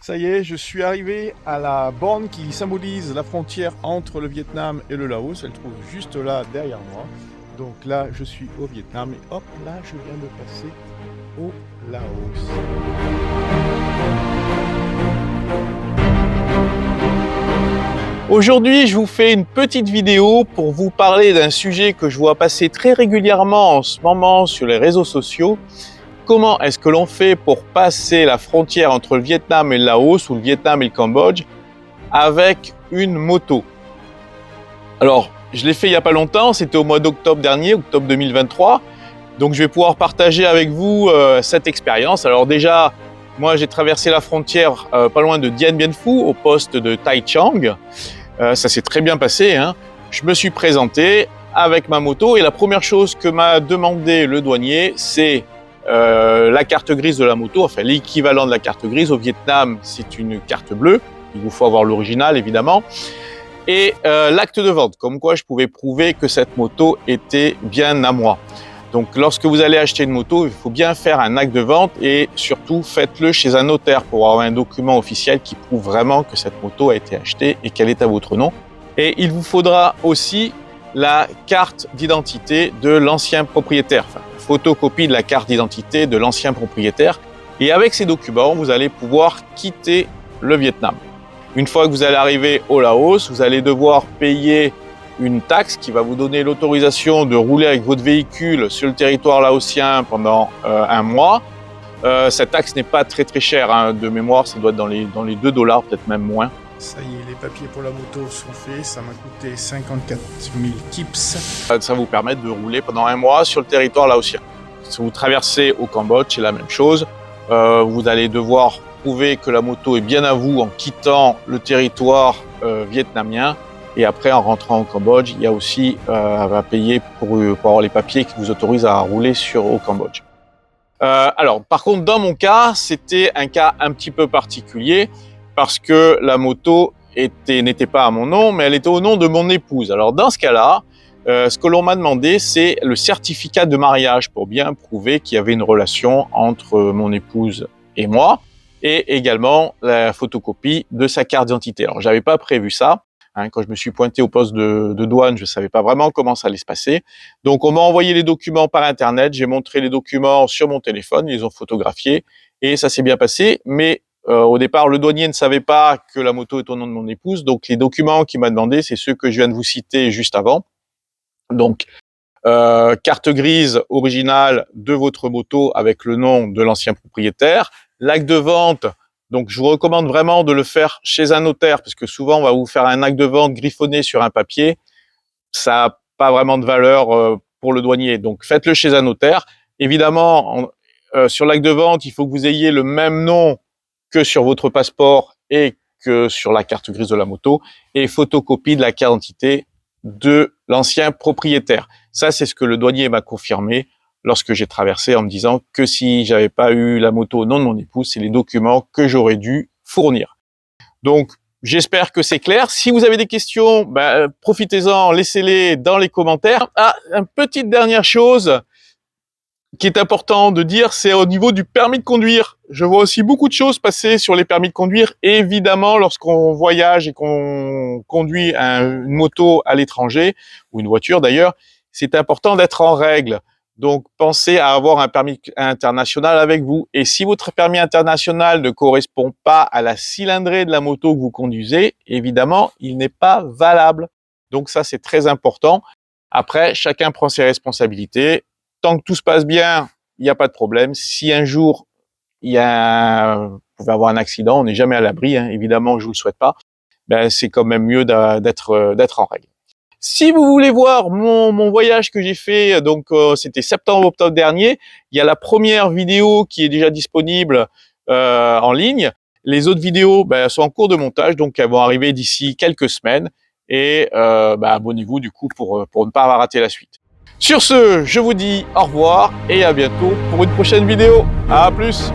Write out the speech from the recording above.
Ça y est, je suis arrivé à la borne qui symbolise la frontière entre le Vietnam et le Laos. Elle se trouve juste là, derrière moi. Donc là, je suis au Vietnam et hop, là, je viens de passer au Laos. Aujourd'hui, je vous fais une petite vidéo pour vous parler d'un sujet que je vois passer très régulièrement en ce moment sur les réseaux sociaux. Comment est-ce que l'on fait pour passer la frontière entre le Vietnam et le Laos ou le Vietnam et le Cambodge avec une moto? Alors, je l'ai fait il n'y a pas longtemps, c'était au mois d'octobre dernier, octobre 2023. Donc, je vais pouvoir partager avec vous cette expérience. Alors déjà, moi, j'ai traversé la frontière pas loin de Dien Bien Phu, au poste de Tai Chang. Ça s'est très bien passé, hein. Je me suis présenté avec ma moto et la première chose que m'a demandé le douanier, c'est la carte grise de la moto, enfin l'équivalent de la carte grise. Au Vietnam, c'est une carte bleue. Il vous faut avoir l'original, évidemment. Et l'acte de vente, comme quoi je pouvais prouver que cette moto était bien à moi. Donc, lorsque vous allez acheter une moto, il faut bien faire un acte de vente et surtout, faites-le chez un notaire pour avoir un document officiel qui prouve vraiment que cette moto a été achetée et qu'elle est à votre nom. Et il vous faudra aussi la carte d'identité de l'ancien propriétaire, enfin, photocopie de la carte d'identité de l'ancien propriétaire. Et avec ces documents, vous allez pouvoir quitter le Vietnam. Une fois que vous allez arriver au Laos, vous allez devoir payer une taxe qui va vous donner l'autorisation de rouler avec votre véhicule sur le territoire laotien pendant un mois. Cette taxe n'est pas très chère, hein, de mémoire, ça doit être dans les $2, peut-être même moins. Ça y est, les papiers pour la moto sont faits, ça m'a coûté 54 000 kips. Ça vous permet de rouler pendant un mois sur le territoire laotien. Si vous traversez au Cambodge, c'est la même chose. Vous allez devoir prouver que la moto est bien à vous en quittant le territoire vietnamien. Et après, en rentrant au Cambodge, il y a aussi à payer pour avoir les papiers qui vous autorisent à rouler au Cambodge. Alors, par contre, dans mon cas, c'était un cas un petit peu particulier parce que la moto n'était pas à mon nom, mais elle était au nom de mon épouse. Alors, dans ce cas-là, ce que l'on m'a demandé, c'est le certificat de mariage pour bien prouver qu'il y avait une relation entre mon épouse et moi, et également la photocopie de sa carte d'identité. Alors, j'avais pas prévu ça. Quand je me suis pointé au poste de douane, je ne savais pas vraiment comment ça allait se passer. Donc, on m'a envoyé les documents par Internet. J'ai montré les documents sur mon téléphone. Ils ont photographié et ça s'est bien passé. Mais au départ, le douanier ne savait pas que la moto est au nom de mon épouse. Donc, les documents qu'il m'a demandé, c'est ceux que je viens de vous citer juste avant. Donc, carte grise originale de votre moto avec le nom de l'ancien propriétaire. L'acte de vente. Donc, je vous recommande vraiment de le faire chez un notaire parce que souvent, on va vous faire un acte de vente griffonné sur un papier. Ça n'a pas vraiment de valeur pour le douanier. Donc, faites-le chez un notaire. Évidemment, sur l'acte de vente, il faut que vous ayez le même nom que sur votre passeport et que sur la carte grise de la moto et photocopie de la carte d'identité de l'ancien propriétaire. Ça, c'est ce que le douanier m'a confirmé lorsque j'ai traversé en me disant que si j'avais pas eu la moto au nom de mon épouse, c'est les documents que j'aurais dû fournir. Donc, j'espère que c'est clair. Si vous avez des questions, profitez-en, laissez-les dans les commentaires. Ah, une petite dernière chose qui est important de dire, c'est au niveau du permis de conduire. Je vois aussi beaucoup de choses passer sur les permis de conduire. Évidemment, lorsqu'on voyage et qu'on conduit une moto à l'étranger, ou une voiture d'ailleurs, c'est important d'être en règle. Donc, pensez à avoir un permis international avec vous. Et si votre permis international ne correspond pas à la cylindrée de la moto que vous conduisez, évidemment, il n'est pas valable. Donc ça, c'est très important. Après, chacun prend ses responsabilités. Tant que tout se passe bien, il n'y a pas de problème. Si un jour, vous pouvez avoir un accident, on n'est jamais à l'abri, hein, évidemment, je vous le souhaite pas, c'est quand même mieux d'être en règle. Si vous voulez voir mon voyage que j'ai fait, donc c'était septembre-octobre dernier, il y a la première vidéo qui est déjà disponible en ligne. Les autres vidéos sont en cours de montage, donc elles vont arriver d'ici quelques semaines. Et abonnez-vous du coup pour ne pas rater la suite. Sur ce, je vous dis au revoir et à bientôt pour une prochaine vidéo. À plus!